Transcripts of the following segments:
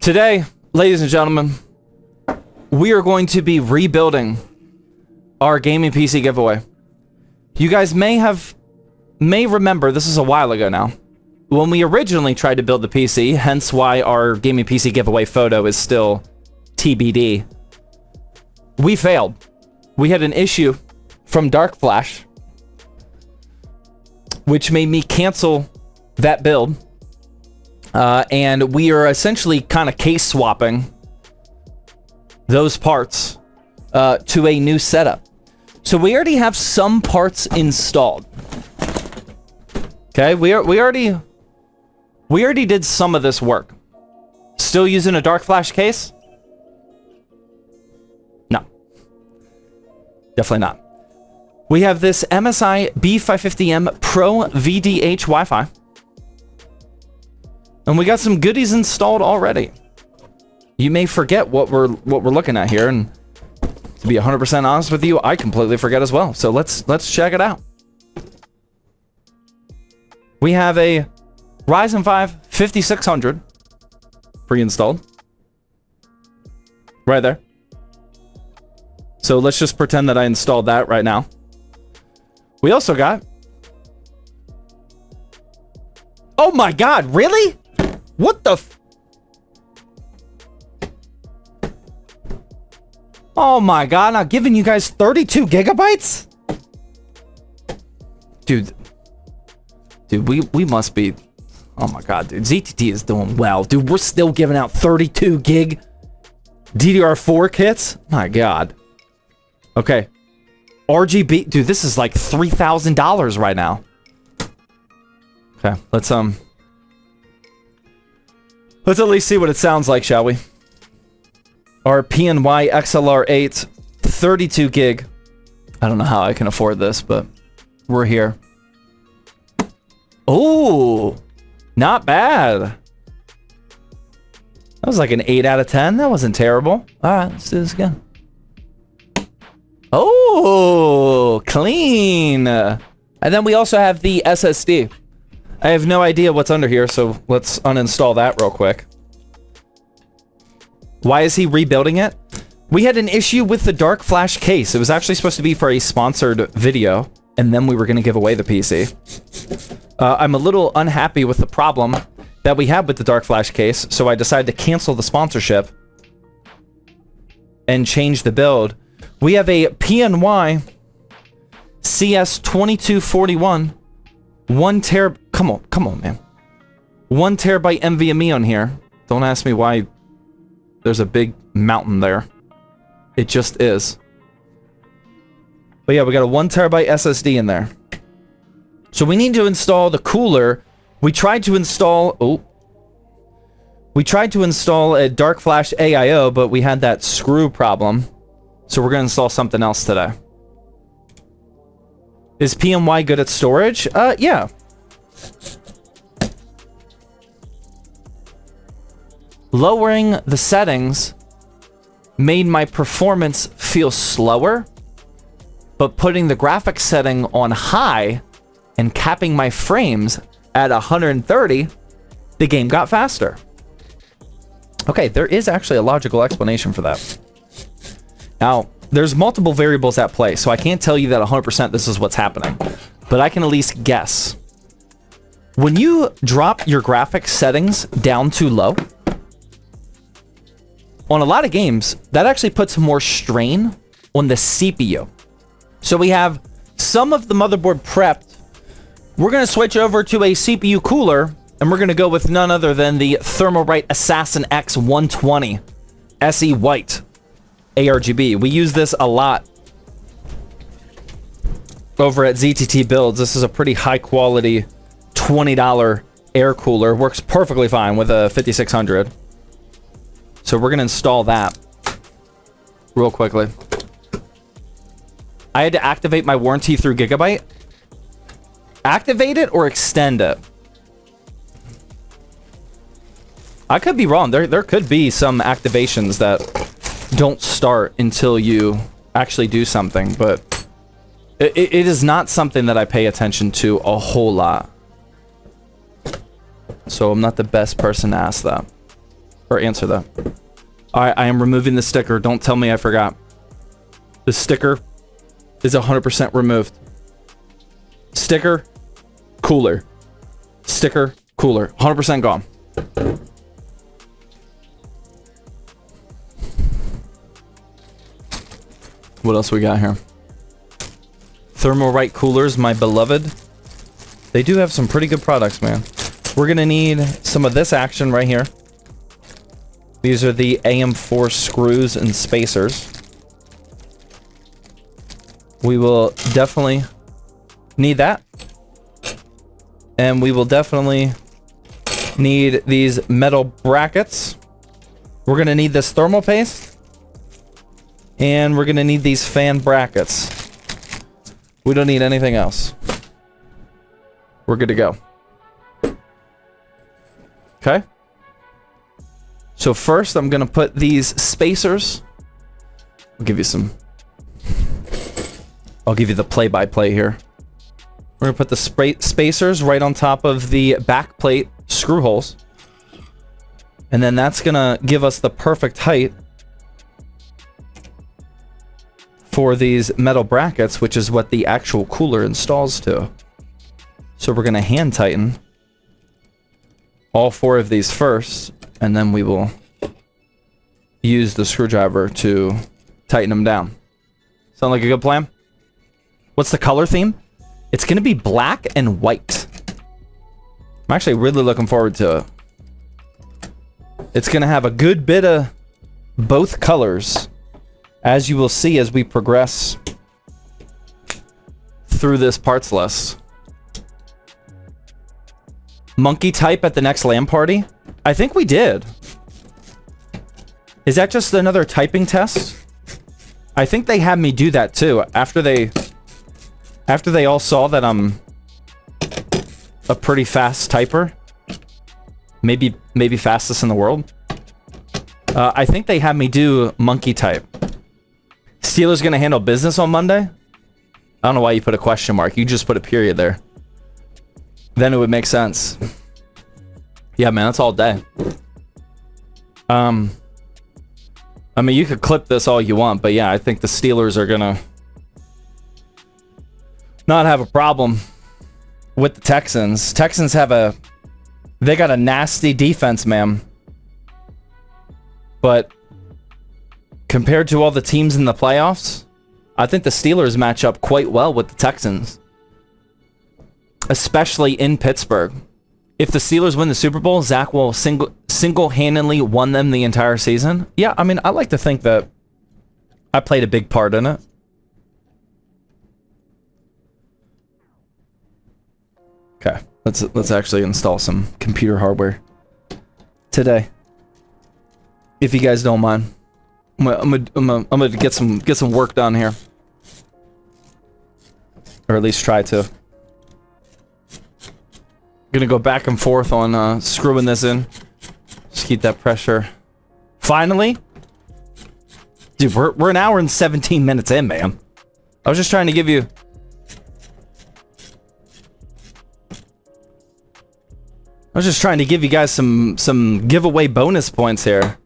Today, ladies and gentlemen, we are going to be rebuilding our gaming PC giveaway. You guys may remember, this is a while ago now, when we originally tried to build the PC, hence why our gaming PC giveaway photo is still TBD. We failed. We had an issue from Dark Flash, which made me cancel that build. And we are essentially kind of case swapping those parts to a new setup. So we already have some parts installed. Okay, we already did some of this work. Still using a Dark Flash case? No. Definitely not. We have this MSI B550M Pro VDH Wi-Fi. And we got some goodies installed already. You may forget what we're looking at here, and to be 100% honest with you, I completely forget as well. So let's check it out. We have a Ryzen 5 5600 pre-installed. Right there. So let's just pretend that I installed that right now. We also got... Oh my god, really? What the f... Oh my god, I'm giving you guys 32 gigabytes? Dude, we must be... Oh my god, dude. ZTT is doing well. Dude, we're still giving out 32 gig DDR4 kits? My god. Okay. RGB... Dude, this is like $3,000 right now. Okay, let's at least see what it sounds like, shall we? Our PNY XLR8 32 gig. I don't know how I can afford this, but we're here. Oh, not bad. That was like an 8 out of 10. That wasn't terrible. All right, let's do this again. Oh, clean. And then we also have the SSD. I have no idea what's under here, so let's uninstall that real quick. Why is he rebuilding it? We had an issue with the Dark Flash case. It was actually supposed to be for a sponsored video, and then we were going to give away the PC. I'm a little unhappy with the problem that we had with the Dark Flash case, so I decided to cancel the sponsorship and change the build. We have a PNY CS2241 1 terabyte. Come on, man. 1 terabyte NVMe on here. Don't ask me why there's a big mountain there. It just is. But yeah, we got a 1 terabyte SSD in there. So we need to install the cooler. We tried to install... Oh. We tried to install a Dark Flash AIO, but we had that screw problem. So we're going to install something else today. Is PMY good at storage? Yeah. Lowering the settings made my performance feel slower, but putting the graphics setting on high and capping my frames at 130, the game got faster. Okay, there is actually a logical explanation for that. Now, there's multiple variables at play, so I can't tell you that 100% this is what's happening, but I can at least guess. When you drop your graphics settings down too low, on a lot of games, that actually puts more strain on the CPU. So we have some of the motherboard prepped. We're going to switch over to a CPU cooler, and we're going to go with none other than the Thermalright Assassin X 120 SE White ARGB. We use this a lot over at ZTT Builds. This is a pretty high quality $20 air cooler. Works perfectly fine with a 5600. So we're going to install that real quickly. I had to activate my warranty through Gigabyte. Activate it or extend it? I could be wrong. There could be some activations that don't start until you actually do something, but it is not something that I pay attention to a whole lot. So I'm not the best person to ask that. or answer that. I am removing the sticker. Don't tell me I forgot. The sticker is 100% removed. Sticker, cooler. Sticker, cooler. 100% gone. What else we got here? Thermalright coolers, my beloved. They do have some pretty good products, man. We're gonna need some of this action right here. These are the AM4 screws and spacers. We will definitely need that. And we will definitely need these metal brackets. We're gonna need this thermal paste. And we're gonna need these fan brackets. We don't need anything else. We're good to go. Okay. So first, I'm gonna put these spacers. I'll give you some. I'll give you the play-by-play here. We're gonna put the spacers right on top of the back plate screw holes. And then that's gonna give us the perfect height for these metal brackets, which is what the actual cooler installs to. So we're gonna hand tighten all 4 of these first, and then we will use the screwdriver to tighten them down. Sound like a good plan? What's the color theme? It's gonna be black and white. I'm actually really looking forward to it. It's gonna have a good bit of both colors, as you will see as we progress through this parts list. Monkey type at the next LAN party? I think we did. Is that just another typing test? I think they had me do that too. After they all saw that I'm a pretty fast typer. Maybe fastest in the world. I think they had me do monkey type. Steelers gonna handle business on Monday? I don't know why you put a question mark. You just put a period there. Then it would make sense. Yeah, man, that's all day. I mean, you could clip this all you want, but yeah, I think the Steelers are gonna not have a problem with the Texans. Texans they got a nasty defense, man. But compared to all the teams in the playoffs, I think the Steelers match up quite well with the Texans. Especially in Pittsburgh. If the Steelers win the Super Bowl, Zach will single-handedly won them the entire season. Yeah, I mean, I like to think that I played a big part in it. Okay, let's actually install some computer hardware today, if you guys don't mind. I'm gonna get some work done here, or at least try to. Gonna go back and forth on screwing this in. Just keep that pressure. Finally, dude, we're an hour and 17 minutes in, man. I was just trying to give you. I was just trying to give you guys some giveaway bonus points here.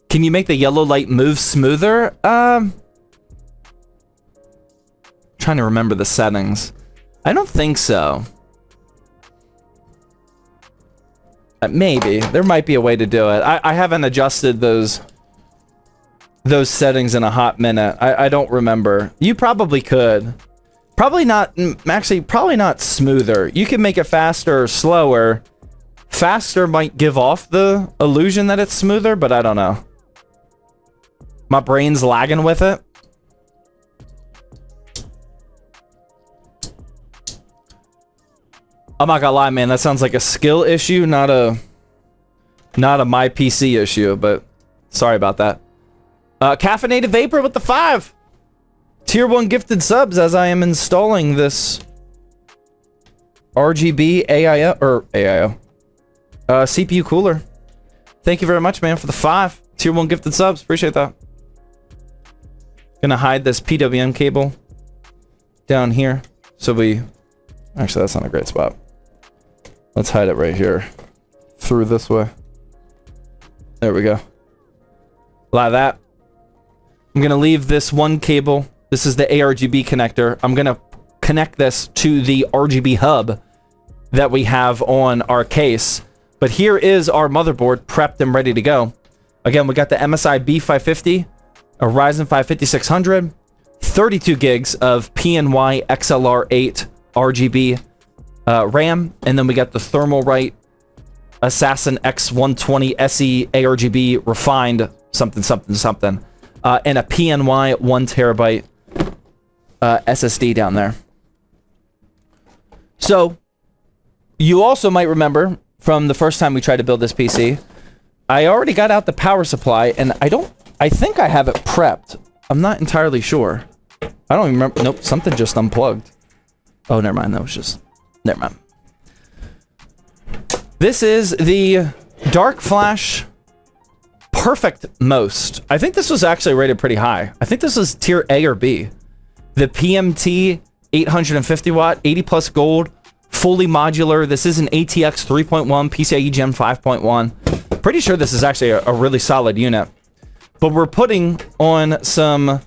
Can you make the yellow light move smoother? Trying to remember the settings. I don't think so. Maybe. There might be a way to do it. I haven't adjusted those settings in a hot minute. I don't remember. You probably could. Probably not, actually, probably not smoother. You can make it faster or slower. Faster might give off the illusion that it's smoother, but I don't know. My brain's lagging with it. I'm not gonna lie, man. That sounds like a skill issue, not a my PC issue. But sorry about that. Caffeinated Vapor with the 5 tier 1 gifted subs as I am installing this RGB AIO CPU cooler. Thank you very much, man, for the 5 tier 1 gifted subs. Appreciate that. Gonna hide this PWM cable down here, so we. Actually, that's not a great spot. Let's hide it right here. Through this way. There we go. A lot of that. I'm going to leave this one cable. This is the ARGB connector. I'm going to connect this to the RGB hub that we have on our case. But here is our motherboard prepped and ready to go. Again, we got the MSI B550, a Ryzen 5 5600, 32 gigs of PNY XLR8 RGB RAM, and then we got the Thermalright Assassin X120 SE ARGB refined something, and a PNY 1 terabyte SSD down there. So, you also might remember from the first time we tried to build this PC, I already got out the power supply, and I think I have it prepped. I'm not entirely sure. I don't even remember. Nope, something just unplugged. Oh, never mind. That was just... Never mind. This is the Dark Flash Perfect Most. I think this was actually rated pretty high. I think this was tier A or B. The PMT 850 watt, 80 plus gold, fully modular. This is an ATX 3.1, PCIe Gen 5.1. Pretty sure this is actually a really solid unit. But we're putting on some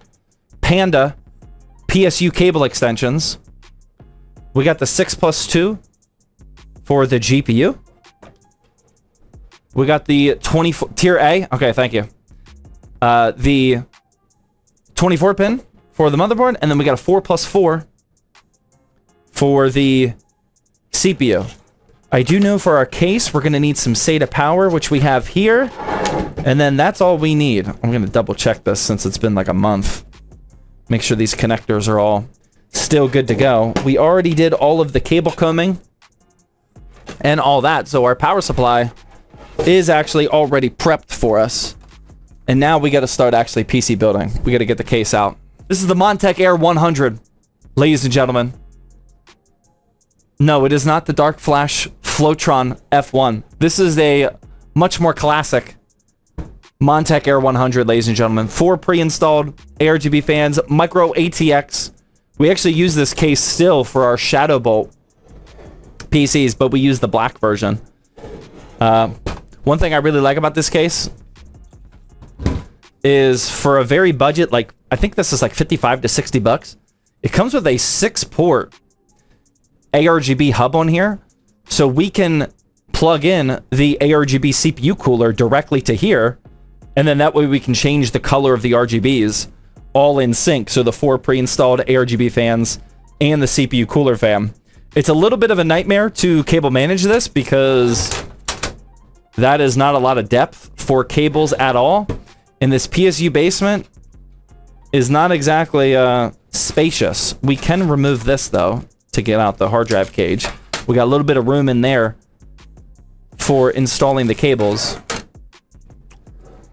Panda PSU cable extensions. We got the 6+2 for the GPU. We got the 24 tier A. Okay, thank you. The 24 pin for the motherboard, and then we got a 4+4 for the CPU. I do know for our case, we're going to need some SATA power, which we have here. And then that's all we need. I'm going to double check this since it's been like a month. Make sure these connectors are all still good to go. We already did all of the cable combing and all that. So our power supply is actually already prepped for us. And now we got to start actually PC building. We got to get the case out. This is the Montech Air 100, ladies and gentlemen. No, it is not the Dark Flash Flowtron F1. This is a much more classic Montech Air 100, ladies and gentlemen. 4 pre-installed ARGB fans, micro ATX. We actually use this case still for our Shadow Bolt PCs, but we use the black version. One thing I really like about this case is for a very budget, like I think this is like 55 to 60 bucks. It comes with a 6-port ARGB hub on here, so we can plug in the ARGB CPU cooler directly to here, and then that way we can change the color of the RGBs all in sync. So the 4 pre-installed ARGB fans and the CPU cooler fan. It's a little bit of a nightmare to cable manage this because that is not a lot of depth for cables at all. And this PSU basement is not exactly spacious. We can remove this though to get out the hard drive cage. We got a little bit of room in there for installing the cables.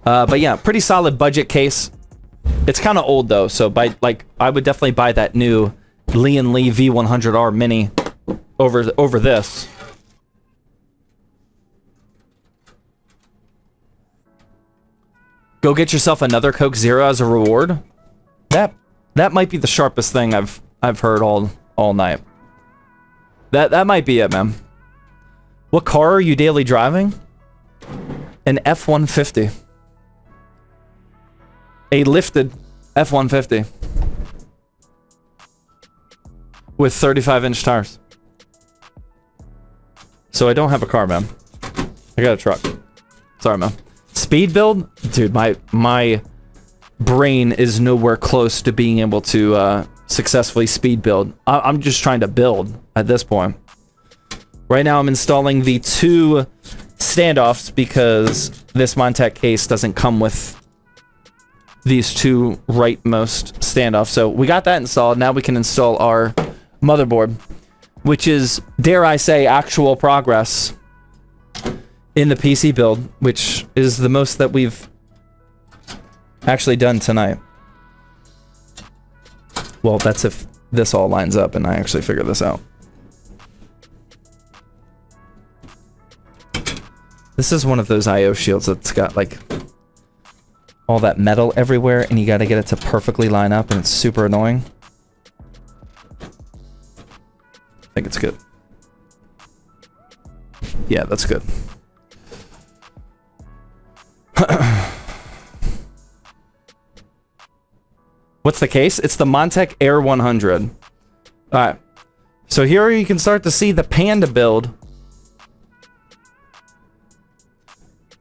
But yeah, pretty solid budget case. It's kind of old though, so I would definitely buy that new Lee & Lee V100R Mini over this. Go get yourself another Coke Zero as a reward. That might be the sharpest thing I've heard all night. That might be it, man. What car are you daily driving? An F-150. A lifted F-150. With 35-inch tires. So I don't have a car, man. I got a truck. Sorry, man. Speed build? Dude, my brain is nowhere close to being able to successfully speed build. I'm just trying to build at this point. Right now I'm installing the 2 standoffs because this Montech case doesn't come with these 2 rightmost standoffs. So we got that installed. Now we can install our motherboard, which is, dare I say, actual progress in the PC build, which is the most that we've actually done tonight. Well, that's if this all lines up and I actually figure this out. This is one of those IO shields that's got like all that metal everywhere and you gotta get it to perfectly line up and it's super annoying. I think it's good. Yeah, that's good. What's the case? It's the Montech Air 100. Alright. So here you can start to see the Panda build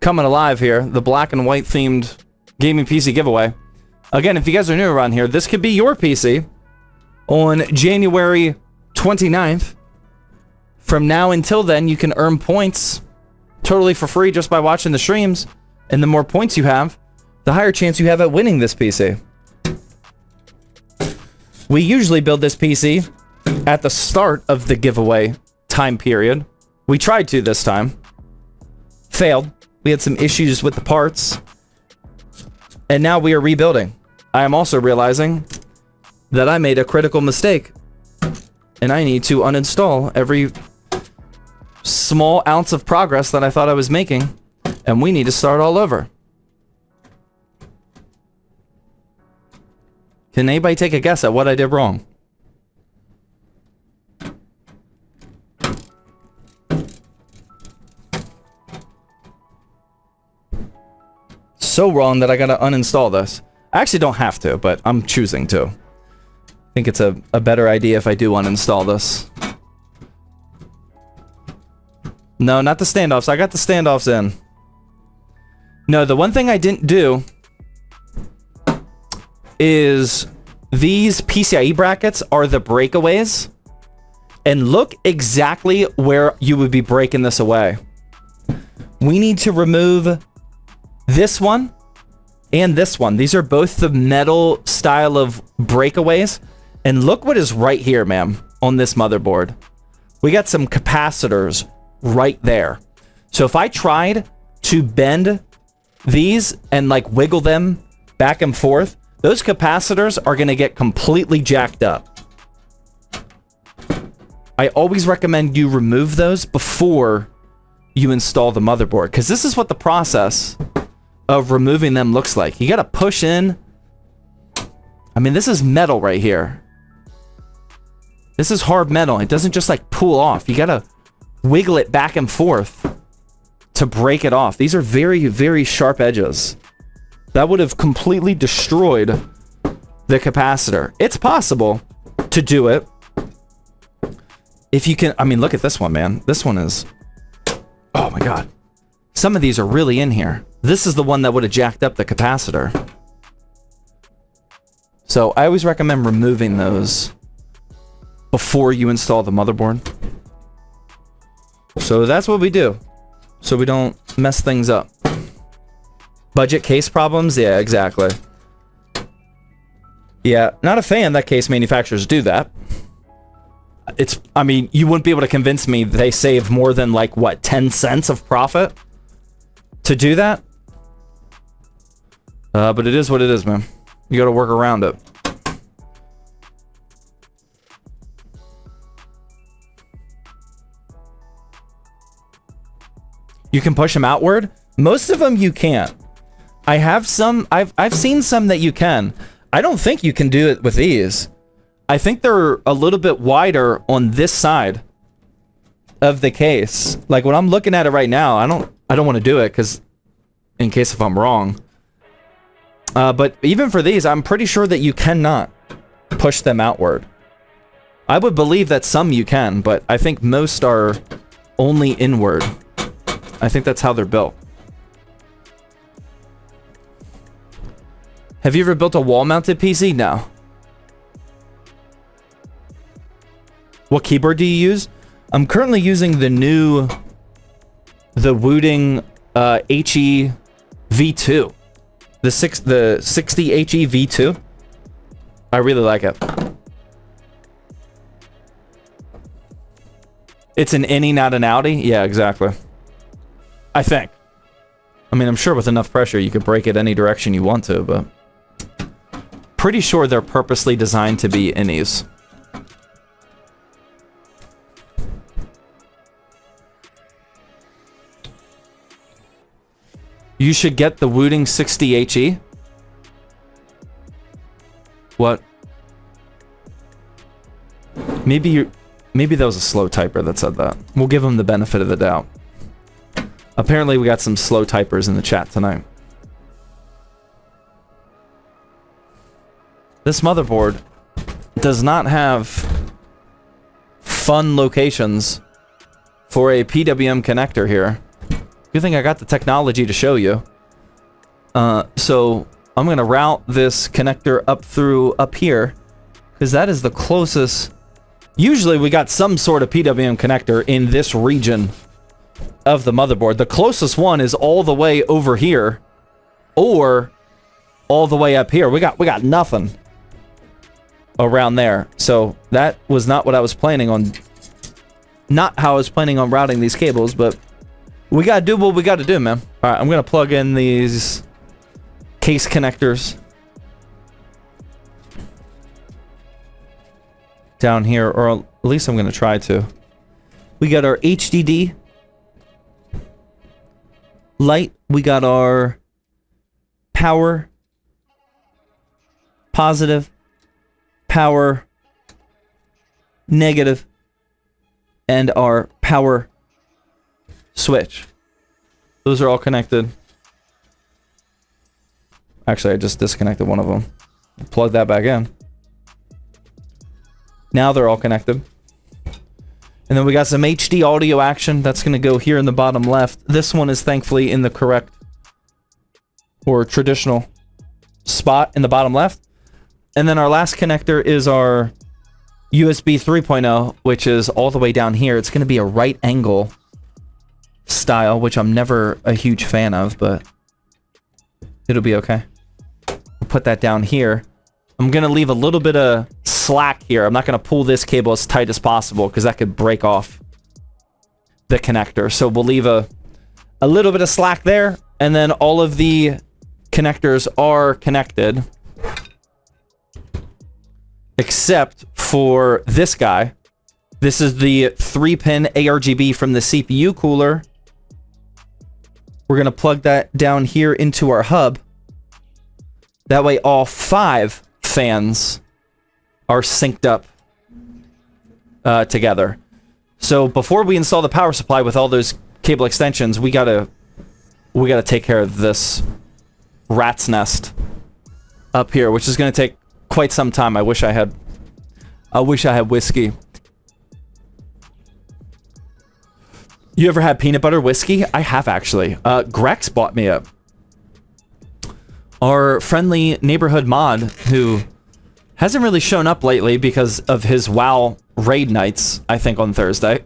coming alive here. The black and white themed gaming PC giveaway. Again, if you guys are new around here, this could be your PC on January 29th. From now until then, you can earn points totally for free just by watching the streams. And the more points you have, the higher chance you have at winning this PC. We usually build this PC at the start of the giveaway time period. We tried to this time. Failed. We had some issues with the parts. And now we are rebuilding. I am also realizing that I made a critical mistake. And I need to uninstall every small ounce of progress that I thought I was making. And we need to start all over. Can anybody take a guess at what I did wrong? So wrong that I gotta uninstall this. I actually don't have to, but I'm choosing to. I think it's a better idea if I do uninstall this. No, not the standoffs. I got the standoffs in. No, the one thing I didn't do is these PCIe brackets are the breakaways. And look exactly where you would be breaking this away. We need to remove this one and this one. These are both the metal style of breakaways. And look what is right here, ma'am, on this motherboard. We got some capacitors right there. So if I tried to bend these and like wiggle them back and forth, those capacitors are going to get completely jacked up. I always recommend you remove those before you install the motherboard, because this is what the process of removing them looks like. You got to push in. I mean, this is metal right here. This is hard metal. It doesn't just like pull off. You got to wiggle it back and forth to break it off. These are very, very sharp edges. That would have completely destroyed the capacitor. It's possible to do it. If you can, I mean, look at this one, man. This one is, oh my God. Some of these are really in here. This is the one that would have jacked up the capacitor. So I always recommend removing those before you install the motherboard. So that's what we do, so we don't mess things up. Budget case problems? Yeah, exactly. Yeah, not a fan that case manufacturers do that. It's, I mean, you wouldn't be able to convince me they save more than like, what, 10 cents of profit to do that? But it is what it is, man. You gotta work around it. You can push them outward. Most of them you can't. I have some, I've seen some that you can. I don't think you can do it with these. I think they're a little bit wider on this side of the case. Like when I'm looking at it right now, I don't want to do it because in case if I'm wrong. But even for these, I'm pretty sure that you cannot push them outward. I would believe that some you can, but I think most are only inward. I think that's how they're built. Have you ever built a wall-mounted PC? No. What keyboard do you use? I'm currently using the new, the Wooting HE V2. The 60 HE V2. I really like it. It's an innie, not an outie? Yeah, exactly. I think. I mean, I'm sure with enough pressure you could break it any direction you want to, but pretty sure they're purposely designed to be innies. You should get the Wooting 60 HE. What? Maybe that was a slow typer that said that. We'll give him the benefit of the doubt. Apparently we got some slow typers in the chat tonight. This motherboard does not have fun locations for a PWM connector here. Good thing I got the technology to show you. So I'm gonna route this connector up here, because that is the closest. Usually we got some sort of PWM connector in this region of the motherboard. The closest one is all the way over here, or all the way up here. We got nothing around there. So that was not what I was planning on. Not how I was planning on routing these cables, but we gotta do what we gotta do, man. All right, I'm gonna plug in these case connectors down here, or at least I'm gonna try to. We got our HDD light. We got our power, positive, power, negative, and our power switch. Those are all connected. Actually, I just disconnected one of them. Plug that back in. Now they're all connected. And then we got some HD audio action. That's going to go here in the bottom left. This one is thankfully in the correct or traditional spot in the bottom left. And then our last connector is our USB 3.0, which is all the way down here. It's going to be a right angle style, which I'm never a huge fan of, but it'll be okay. We'll put that down here. I'm going to leave a little bit of slack here. I'm not going to pull this cable as tight as possible because that could break off the connector. So we'll leave a little bit of slack there, and then all of the connectors are connected except for this guy. This is the 3-pin ARGB from the CPU cooler. We're going to plug that down here into our hub. That way all 5 fans are synced up together. So before we install the power supply with all those cable extensions, we gotta take care of this rat's nest up here, which is gonna take quite some time. I wish I had whiskey. You ever had peanut butter whiskey? I have, actually. Grex bought me up. Our friendly neighborhood mod, who hasn't really shown up lately because of his WoW raid nights, I think on Thursday.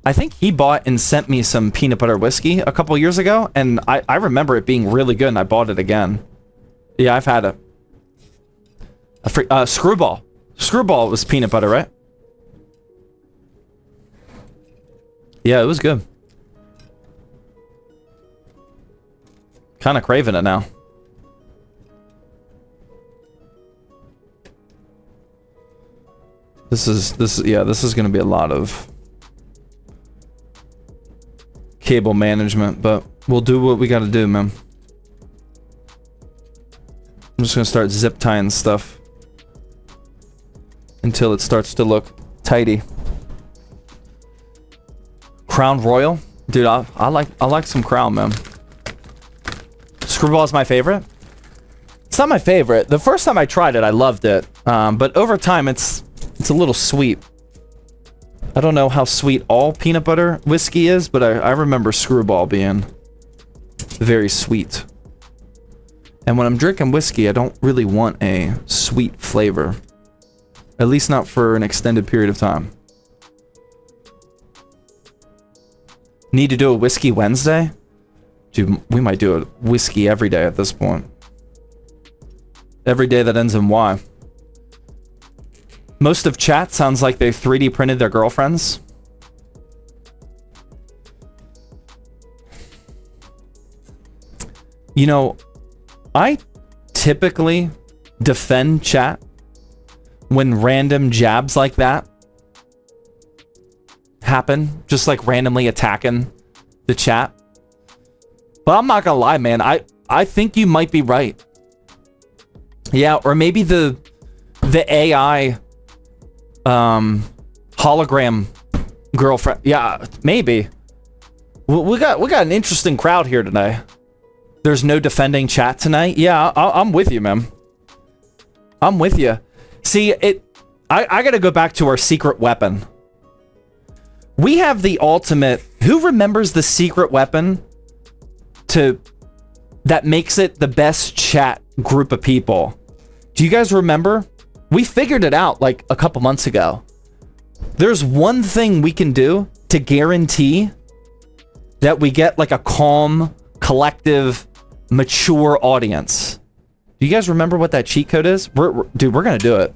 I think he bought and sent me some peanut butter whiskey a couple years ago, and I remember it being really good, and I bought it again. Yeah, I've had a free, Screwball. Screwball was peanut butter, right? Yeah, it was good. Kind of craving it now. This is going to be a lot of cable management, but we'll do what we got to do, man. I'm just going to start zip tying stuff until it starts to look tidy. Crown Royal, dude, I like some Crown, man. Screwball is my favorite. It's not my favorite. The first time I tried it, I loved it, but over time, it's a little sweet. I don't know how sweet all peanut butter whiskey is, but I remember Screwball being very sweet. And when I'm drinking whiskey, I don't really want a sweet flavor. At least not for an extended period of time. Need to do a Whiskey Wednesday? Dude, we might do a whiskey every day at this point. Every day that ends in Y. Most of chat sounds like they 3D printed their girlfriends. You know, I typically defend chat when random jabs like that happen, just like randomly attacking the chat. But I'm not gonna lie, man, I think you might be right. Yeah, or maybe the AI hologram girlfriend. Yeah, maybe. We got an interesting crowd here today. There's no defending chat tonight. Yeah, I'm with you, man. I'm with you. See, I gotta go back to our secret weapon. We have the ultimate... Who remembers the secret weapon that makes it the best chat group of people? Do you guys remember? We figured it out like a couple months ago. There's one thing we can do to guarantee that we get like a calm, collective, mature audience. Do you guys remember what that cheat code is? Dude, we're gonna do it.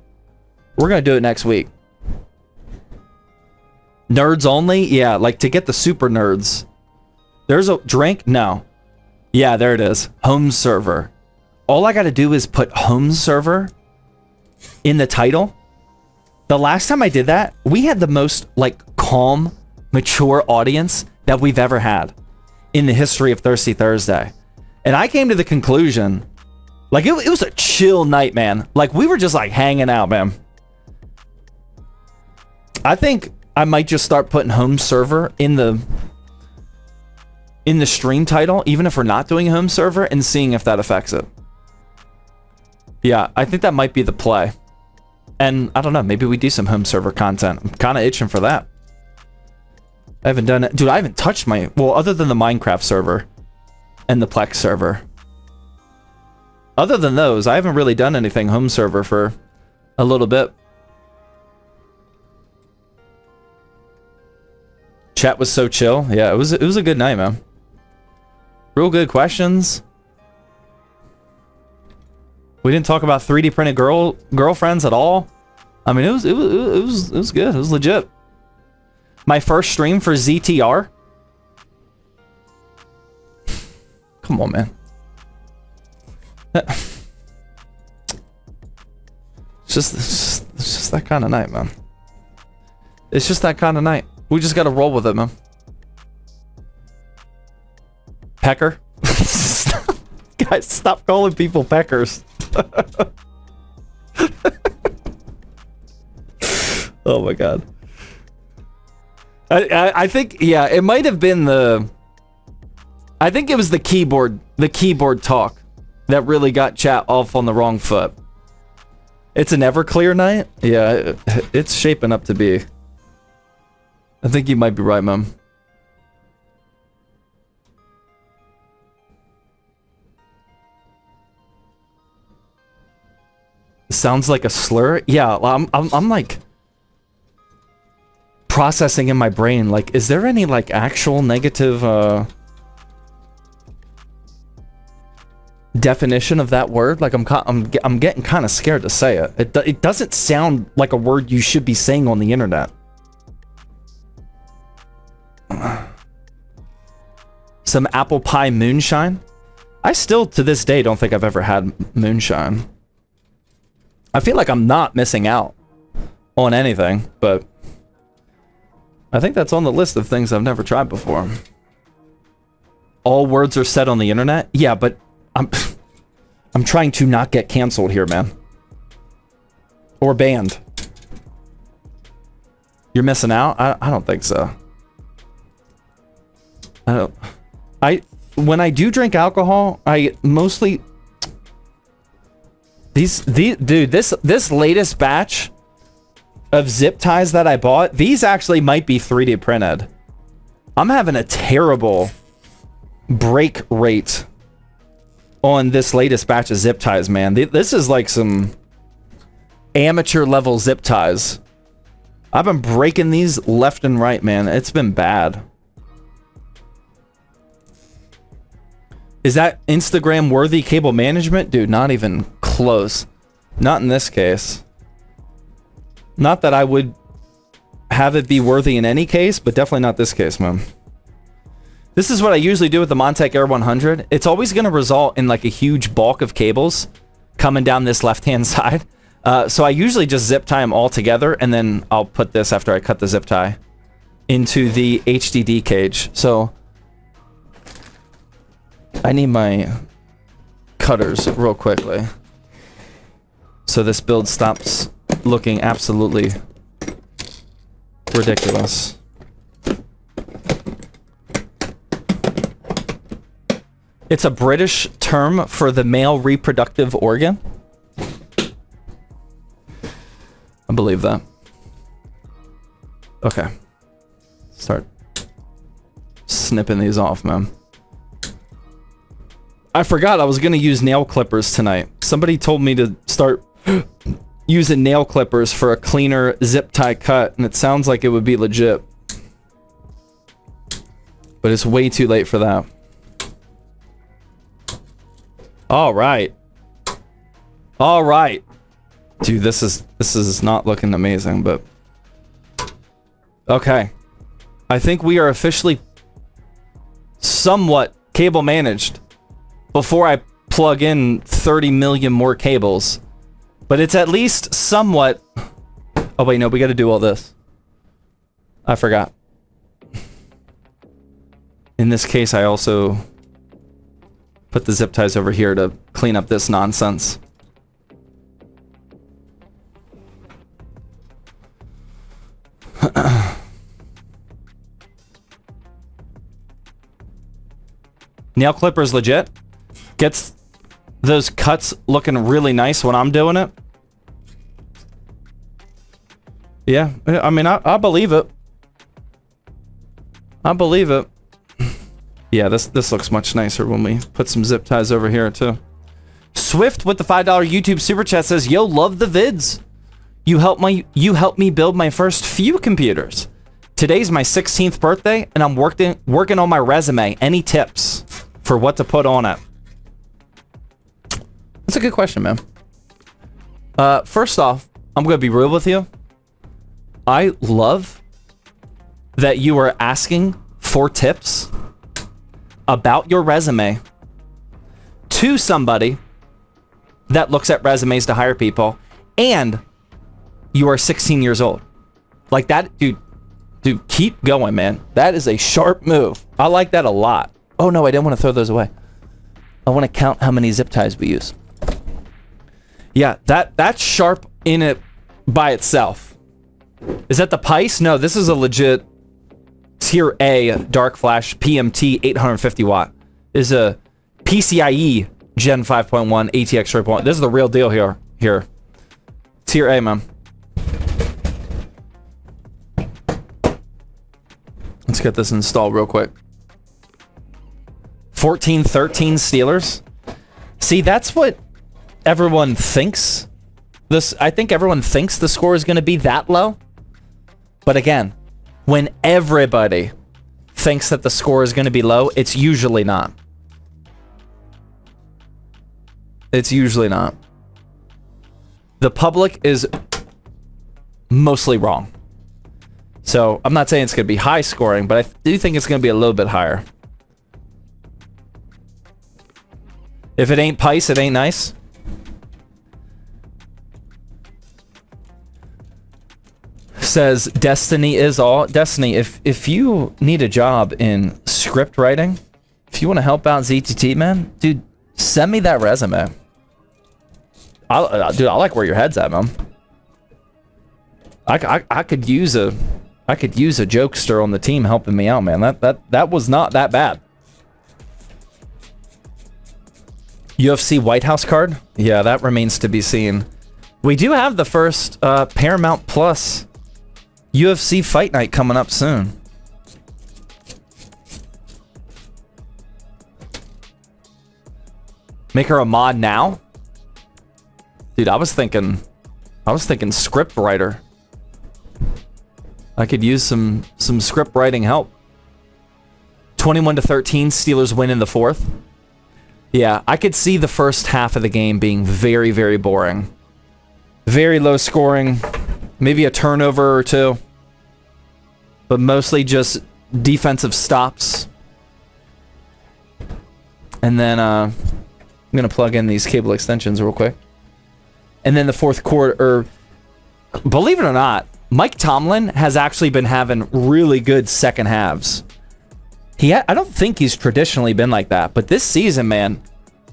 We're gonna do it next week. Nerds only? Yeah, like to get the super nerds. There's a drink? No. Yeah, there it is. Home server. All I gotta do is put home server in the title. The last time I did that, we had the most like calm, mature audience that we've ever had in the history of Thirsty Thursday. And I came to the conclusion, like it was a chill night, man. Like we were just like hanging out, man. I think I might just start putting home server in the stream title, even if we're not doing home server, and seeing if that affects it. Yeah, I think that might be the play. And I don't know, maybe we do some home server content. I'm kind of itching for that. I haven't done it. Dude, I haven't touched my... Well, other than the Minecraft server and the Plex server. Other than those, I haven't really done anything home server for a little bit. Chat was so chill. Yeah, it was a good night, man. Real good questions. We didn't talk about 3D printed girlfriends at all. I mean, it was good. It was legit. My first stream for ZTR. Come on, man. It's just that kind of night, man. It's just that kind of night. We just gotta roll with it, man. Pecker? Guys, stop calling people peckers. Oh my god. I think, yeah, it might have been the... I think it was the keyboard talk that really got chat off on the wrong foot. It's an Everclear night? Yeah, it's shaping up to be. I think you might be right, man. Sounds like a slur? Yeah, I'm like processing in my brain, like, is there any like actual negative definition of that word? Like I'm getting kind of scared to say it. It doesn't sound like a word you should be saying on the internet. Some apple pie moonshine? I still to this day don't think I've ever had moonshine. I feel like I'm not missing out on anything, but I think that's on the list of things I've never tried before. All words are said on the internet? Yeah, but I'm trying to not get canceled here, man. Or banned. You're missing out? I don't think so. When I do drink alcohol, I mostly... Dude, this latest batch of zip ties that I bought, these actually might be 3D printed. I'm having a terrible break rate on this latest batch of zip ties, man. This is like some amateur level zip ties. I've been breaking these left and right, man. It's been bad. Is that Instagram worthy cable management? Dude, not even close. Not in this case. Not that I would have it be worthy in any case, but definitely not this case, man. This is what I usually do with the Montech Air 100. It's always going to result in like a huge bulk of cables coming down this left-hand side. So I usually just zip tie them all together, and then I'll put this, after I cut the zip tie, into the HDD cage. So I need my cutters real quickly, so this build stops looking absolutely ridiculous. It's a British term for the male reproductive organ. I believe that. Okay. Start snipping these off, man. I forgot I was going to use nail clippers tonight. Somebody told me to start using nail clippers for a cleaner zip tie cut, and it sounds like it would be legit. But it's way too late for that. All right. All right. Dude, this is not looking amazing, but okay. I think we are officially somewhat cable managed before I plug in 30 million more cables. But it's at least somewhat... Oh, wait, no, we got to do all this. I forgot. In this case, I also put the zip ties over here to clean up this nonsense. Nail clippers legit. Gets those cuts looking really nice when I'm doing it. Yeah, I mean, I believe it. I believe it. Yeah, this looks much nicer when we put some zip ties over here too. Swift with the $5 YouTube super chat says, "Yo, love the vids. You helped me build my first few computers. Today's my 16th birthday, and I'm working on my resume. Any tips for what to put on it?" That's a good question, man. First off, I'm going to be real with you. I love that you are asking for tips about your resume to somebody that looks at resumes to hire people, and you are 16 years old. Like that, dude, keep going, man. That is a sharp move. I like that a lot. Oh no, I didn't want to throw those away. I want to count how many zip ties we use. Yeah, that's sharp in it by itself. Is that the Pice? No, this is a legit Tier A Dark Flash PMT 850 watt. This is a PCIe Gen 5.1 ATX 3.1. This is the real deal here. Tier A, man. Let's get this installed real quick. 14-13 Steelers. See, that's what everyone thinks. I think everyone thinks the score is going to be that low. But again, when everybody thinks that the score is going to be low, it's usually not. It's usually not. The public is mostly wrong. So I'm not saying it's going to be high scoring, but I do think it's going to be a little bit higher. If it ain't Pice, it ain't nice. Says Destiny is all. Destiny, if you need a job in script writing, if you want to help out ZTT, man, dude, send me that resume. Dude, I like where your head's at, man. I could use a jokester on the team helping me out, man. That was not that bad. UFC White House card? Yeah, that remains to be seen. We do have the first Paramount Plus UFC Fight Night coming up soon. Make her a mod now? Dude, I was thinking script writer. I could use some script writing help. 21-13, Steelers win in the fourth. Yeah, I could see the first half of the game being very, very boring. Very low scoring. Maybe a turnover or two. But mostly just defensive stops. And then I'm going to plug in these cable extensions real quick. And then the fourth quarter, believe it or not, Mike Tomlin has actually been having really good second halves. I don't think he's traditionally been like that, but this season, man,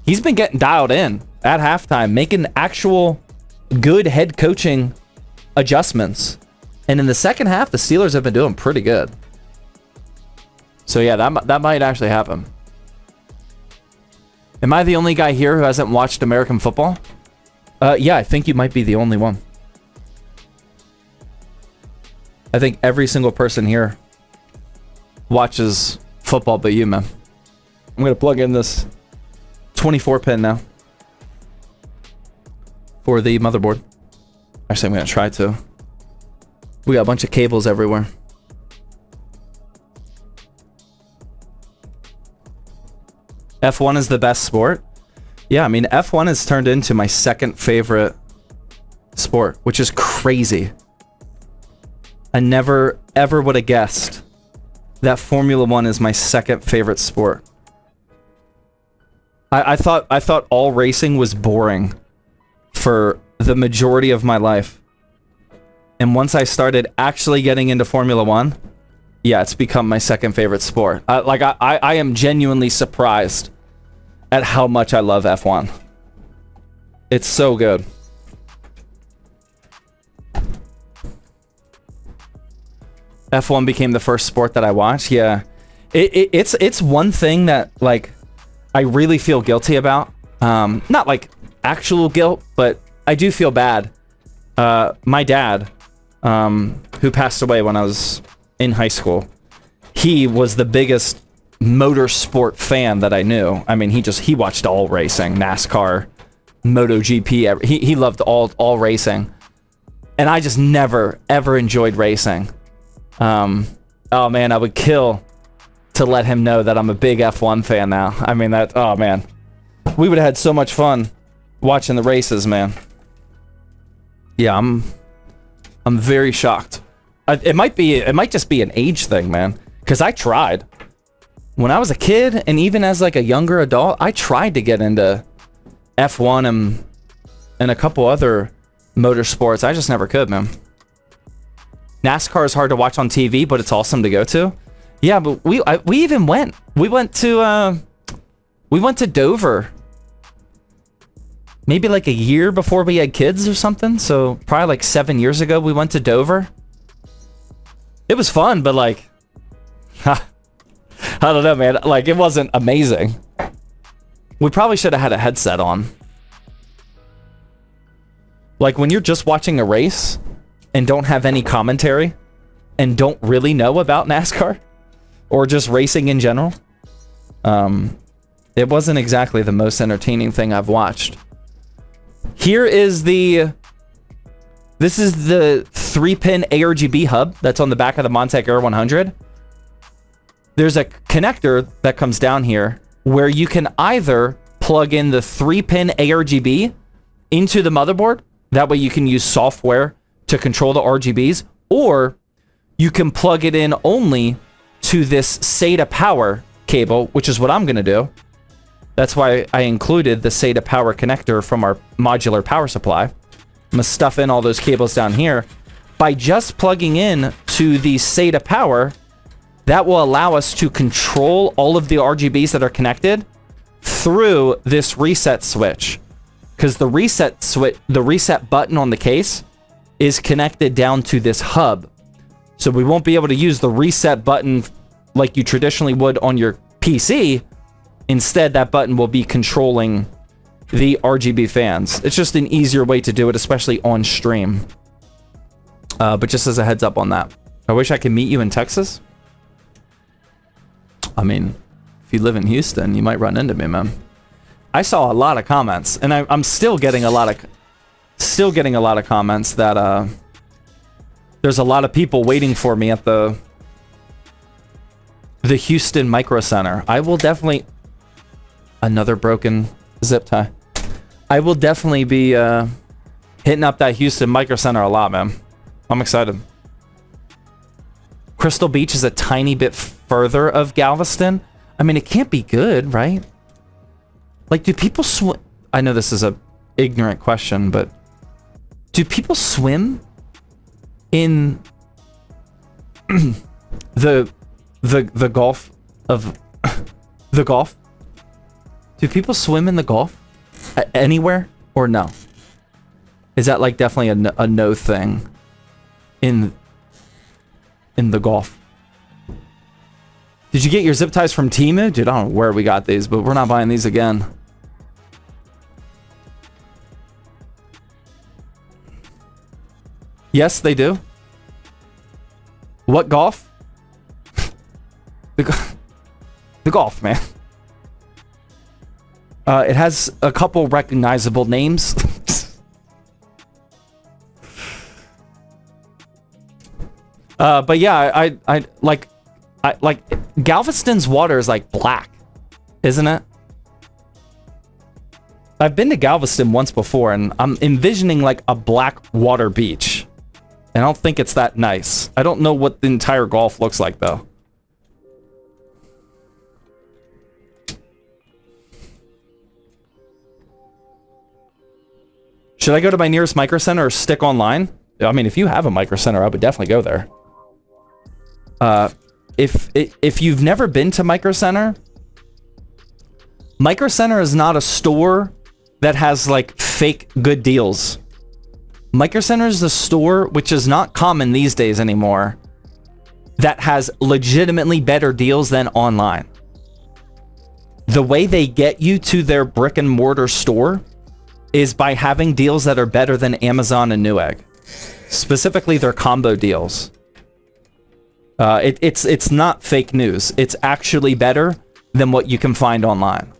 he's been getting dialed in at halftime, making actual good head coaching adjustments. And in the second half, the Steelers have been doing pretty good. So yeah, that might actually happen. Am I the only guy here who hasn't watched American football? Yeah, I think you might be the only one. I think every single person here watches football but you, man. I'm going to plug in this 24 pin now for the motherboard. Actually, I'm going to try to. We got a bunch of cables everywhere. F1 is the best sport? Yeah, I mean, F1 has turned into my second favorite sport, which is crazy. I never, ever would have guessed that Formula 1 is my second favorite sport. I thought all racing was boring for the majority of my life. And once I started actually getting into Formula 1, yeah, it's become my second favorite sport. I am genuinely surprised at how much I love F1. It's so good. F1 became the first sport that I watched. Yeah, it's one thing that like I really feel guilty about. Not like actual guilt, but I do feel bad. My dad, who passed away when I was in high school, he was the biggest motorsport fan that I knew. I mean, he watched all racing, NASCAR, MotoGP. He loved all racing, and I just never ever enjoyed racing. Oh man, I would kill to let him know that I'm a big F1 fan now. I mean, oh man, we would have had so much fun watching the races, man. Yeah, I'm very shocked. It might just be an age thing, man, because I tried when I was a kid, and even as like a younger adult, I tried to get into F1 and a couple other motorsports. I just never could, man. NASCAR is hard to watch on TV, but it's awesome to go to. Yeah, but we even went. We went to Dover. Maybe like a year before we had kids or something. So probably like 7 years ago, we went to Dover. It was fun, but like, I don't know, man. Like, it wasn't amazing. We probably should have had a headset on. Like, when you're just watching a race and don't have any commentary and don't really know about NASCAR or just racing in general, it wasn't exactly the most entertaining thing I've watched. This is the 3-pin ARGB hub that's on the back of the Montech Air 100. There's a connector that comes down here where you can either plug in the 3-pin ARGB into the motherboard. That way you can use software to control the RGBs, or you can plug it in only to this SATA power cable, which is what I'm going to do. That's why I included the SATA power connector from our modular power supply. I'm going to stuff in all those cables down here. By just plugging in to the SATA power, that will allow us to control all of the RGBs that are connected through this reset switch. Because the reset button on the case is connected down to this hub. So we won't be able to use the reset button like you traditionally would on your PC. Instead, that button will be controlling the RGB fans. It's just an easier way to do it, especially on stream. But just as a heads up on that. I wish I could meet you in Texas. I mean, if you live in Houston, you might run into me, man. I saw a lot of comments, and I'm still getting a lot of comments that there's a lot of people waiting for me at the Houston Micro Center. I will definitely... Another broken zip tie. I will definitely be hitting up that Houston Micro Center a lot, man. I'm excited. Crystal Beach is a tiny bit further of Galveston. I mean, it can't be good, right? Like, do people swim? I know this is a ignorant question, but do people swim in the Gulf of the Gulf? Do people swim in the Gulf anywhere or no? Is that like definitely a no thing in the Gulf? Did you get your zip ties from Temu? Dude, I don't know where we got these, but we're not buying these again. Yes, they do. What golf? The golf, man. It has a couple recognizable names. But yeah, I like Galveston's water is like black, isn't it? I've been to Galveston once before, and I'm envisioning like a black water beach. And I don't think it's that nice. I don't know what the entire Gulf looks like, though. Should I go to my nearest Micro Center or stick online? I mean, if you have a Micro Center, I would definitely go there. If you've never been to Micro Center is not a store that has like fake good deals. Micro Center is a store, which is not common these days anymore, that has legitimately better deals than online. The way they get you to their brick and mortar store is by having deals that are better than Amazon and Newegg. Specifically, their combo deals. It's not fake news. It's actually better than what you can find online.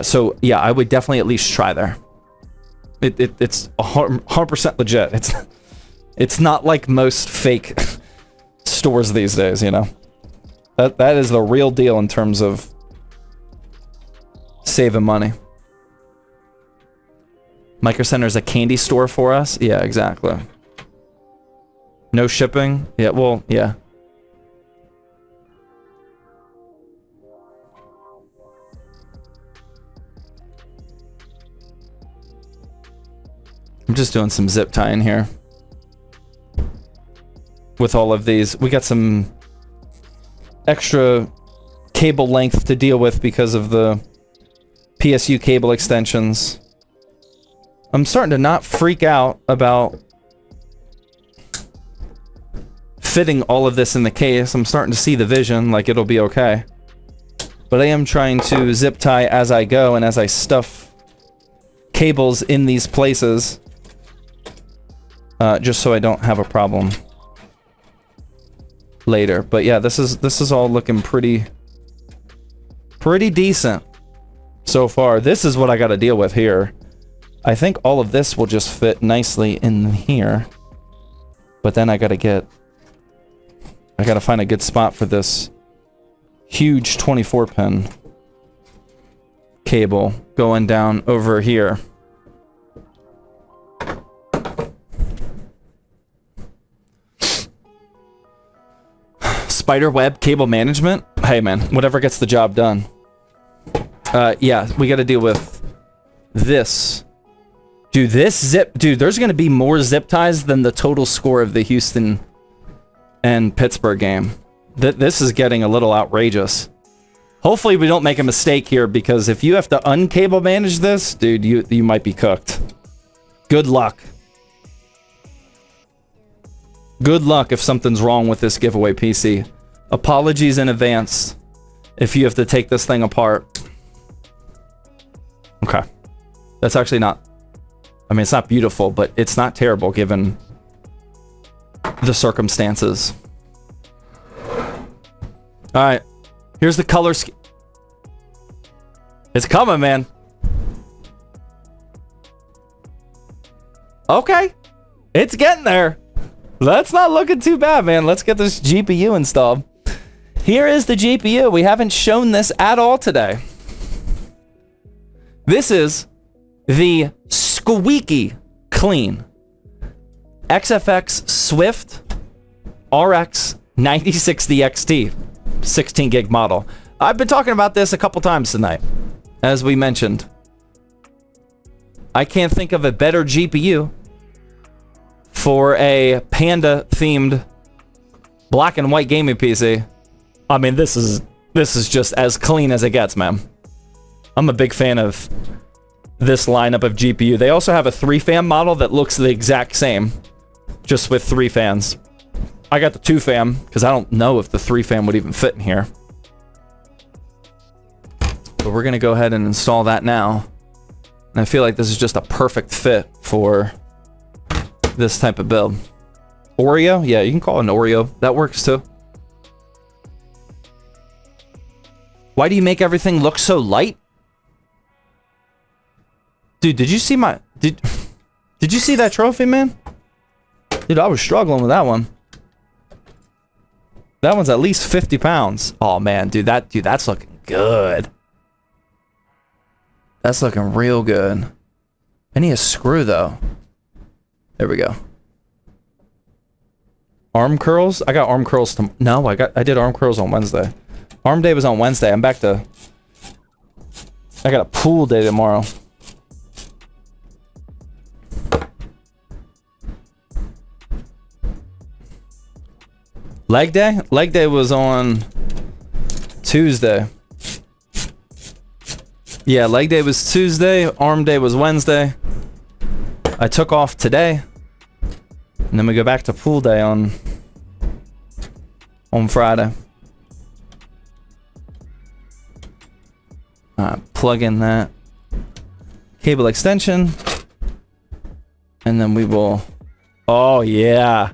So yeah, I would definitely at least try there. It's 100% legit. It's not like most fake stores these days, you know. That is the real deal in terms of saving money. Micro Center's a candy store for us? Yeah, exactly. No shipping? Yeah, well, yeah. I'm just doing some zip tying here. With all of these. We got some extra cable length to deal with because of the PSU cable extensions. I'm starting to not freak out about fitting all of this in the case. I'm starting to see the vision, like it'll be okay. But I am trying to zip tie as I go and as I stuff cables in these places. Just so I don't have a problem later. But yeah, this is all looking pretty decent so far. This is what I got to deal with here. I think all of this will just fit nicely in here. But then I gotta find a good spot for this huge 24-pin cable going down over here. Spiderweb cable management? Hey man, whatever gets the job done. Yeah, we gotta deal with this. Dude, there's gonna be more zip ties than the total score of the Houston and Pittsburgh game. This is getting a little outrageous. Hopefully we don't make a mistake here, because if you have to uncable manage this, dude, you might be cooked. Good luck. Good luck if something's wrong with this giveaway PC. Apologies in advance if you have to take this thing apart. Okay. That's actually not... I mean, it's not beautiful, but it's not terrible given the circumstances. Alright. Here's the color scheme. It's coming, man. Okay. It's getting there. That's not looking too bad, man. Let's get this GPU installed. Here is the GPU. We haven't shown this at all today. This is the squeaky clean XFX Swift RX 9060 XT 16 gig model. I've been talking about this a couple times tonight, as we mentioned. I can't think of a better GPU for a Panda themed black and white gaming PC. I mean, this is just as clean as it gets, man. I'm a big fan of this lineup of GPU. They also have a 3-fan model that looks the exact same, just with 3 fans. I got the 2-fan because I don't know if the 3-fan would even fit in here. But we're gonna go ahead and install that now. And I feel like this is just a perfect fit for this type of build. Oreo? Yeah, you can call it an Oreo. That works too. Why do you make everything look so light? Dude, did you see my... Did you see that trophy, man? Dude, I was struggling with that one. That one's at least 50 pounds. Oh, man, dude, that's looking good. That's looking real good. I need a screw, though. There we go. Arm curls? I got arm curls no, I did arm curls on Wednesday. Arm day was on Wednesday. I'm back to... I got a pool day tomorrow. Leg day? Leg day was on Tuesday. Yeah, leg day was Tuesday. Arm day was Wednesday. I took off today. And then we go back to pool day on Friday. Plug in that cable extension. And then we will... Oh, yeah.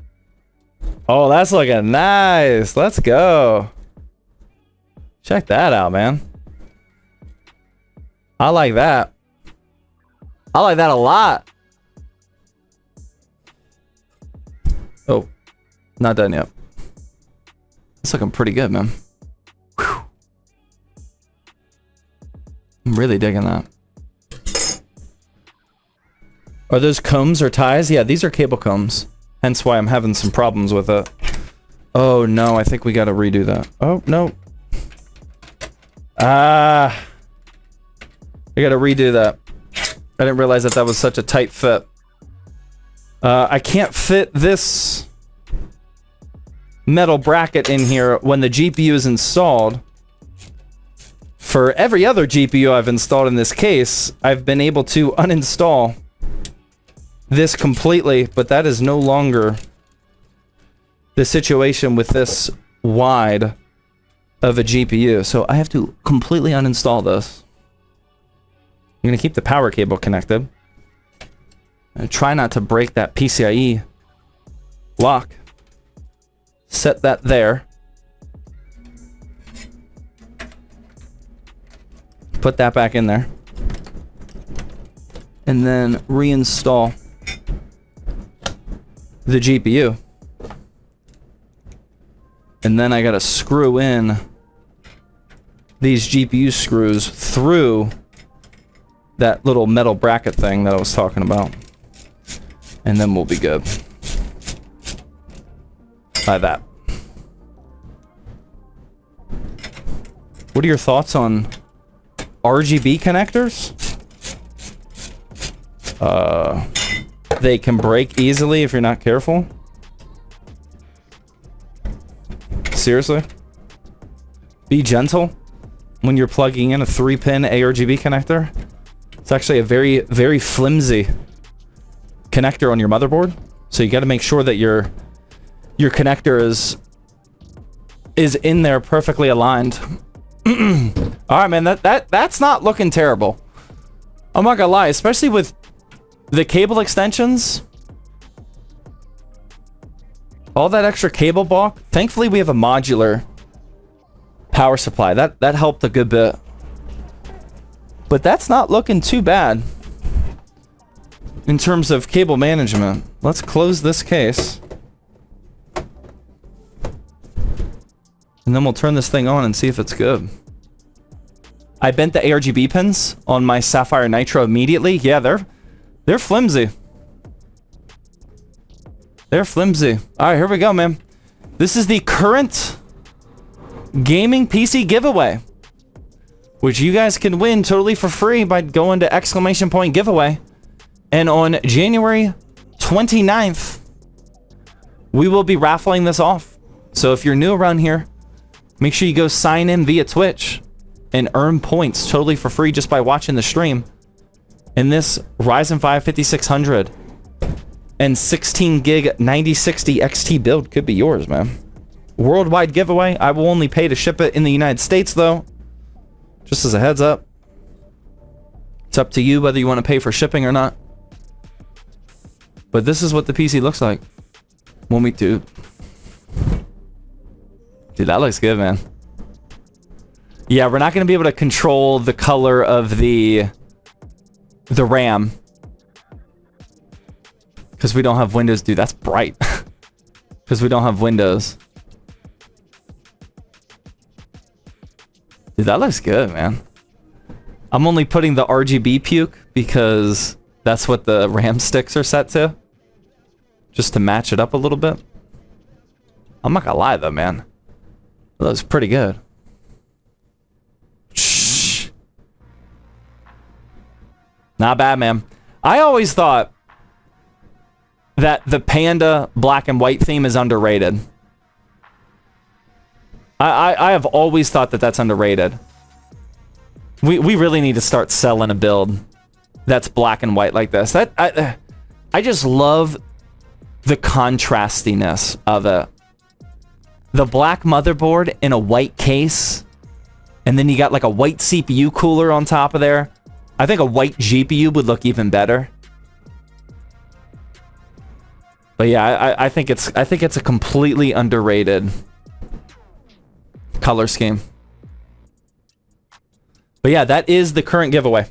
Oh, that's looking nice. Let's go. Check that out, man. I like that. I like that a lot. Oh, not done yet. It's looking pretty good, man. Whew. I'm really digging that. Are those combs or ties? Yeah, these are cable combs. Hence why I'm having some problems with it. Oh no, I think we gotta redo that. Oh, no. I gotta redo that. I didn't realize that was such a tight fit. I can't fit this metal bracket in here when the GPU is installed. For every other GPU I've installed in this case, I've been able to uninstall this completely, but that is no longer the situation with this wide of a GPU. So I have to completely uninstall this. I'm going to keep the power cable connected. And try not to break that PCIe lock. Set that there. Put that back in there. And then reinstall the GPU. And then I gotta screw in these GPU screws through that little metal bracket thing that I was talking about. And then we'll be good. By that. What are your thoughts on RGB connectors? They can break easily if you're not careful. Seriously? Be gentle when you're plugging in a 3-pin ARGB connector. It's actually a very, very flimsy connector on your motherboard. So you got to make sure that your connector is in there perfectly aligned. All right, man, that's not looking terrible. I'm not gonna lie, especially with the cable extensions. All that extra cable bulk. Thankfully, we have a modular power supply. That helped a good bit. But that's not looking too bad in terms of cable management. Let's close this case. And then we'll turn this thing on and see if it's good. I bent the ARGB pins on my Sapphire Nitro immediately. Yeah, they're flimsy. They're flimsy. All right, here we go, man. This is the current gaming PC giveaway, which you guys can win totally for free by going to ! giveaway. And on January 29th, we will be raffling this off. So if you're new around here, make sure you go sign in via Twitch and earn points totally for free just by watching the stream. And this Ryzen 5 5600 and 16 gig 9060 XT build could be yours, man. Worldwide giveaway. I will only pay to ship it in the United States, though. Just as a heads up. It's up to you whether you want to pay for shipping or not. But this is what the PC looks like when we do. Dude, that looks good, man. Yeah, we're not going to be able to control the color of the RAM. Because we don't have Windows. Dude, that's bright. Because we don't have Windows. Dude, that looks good, man. I'm only putting the RGB puke because that's what the RAM sticks are set to. Just to match it up a little bit. I'm not gonna lie though, man. That looks pretty good. Shh. Not bad, man. I always thought that the Panda black and white theme is underrated. I have always thought that that's underrated. We really need to start selling a build that's black and white like this. I just love the contrastiness of it. The black motherboard in a white case, and then you got like a white CPU cooler on top of there. I think a white GPU would look even better. But yeah, I think it's a completely underrated color scheme. But yeah, that is the current giveaway.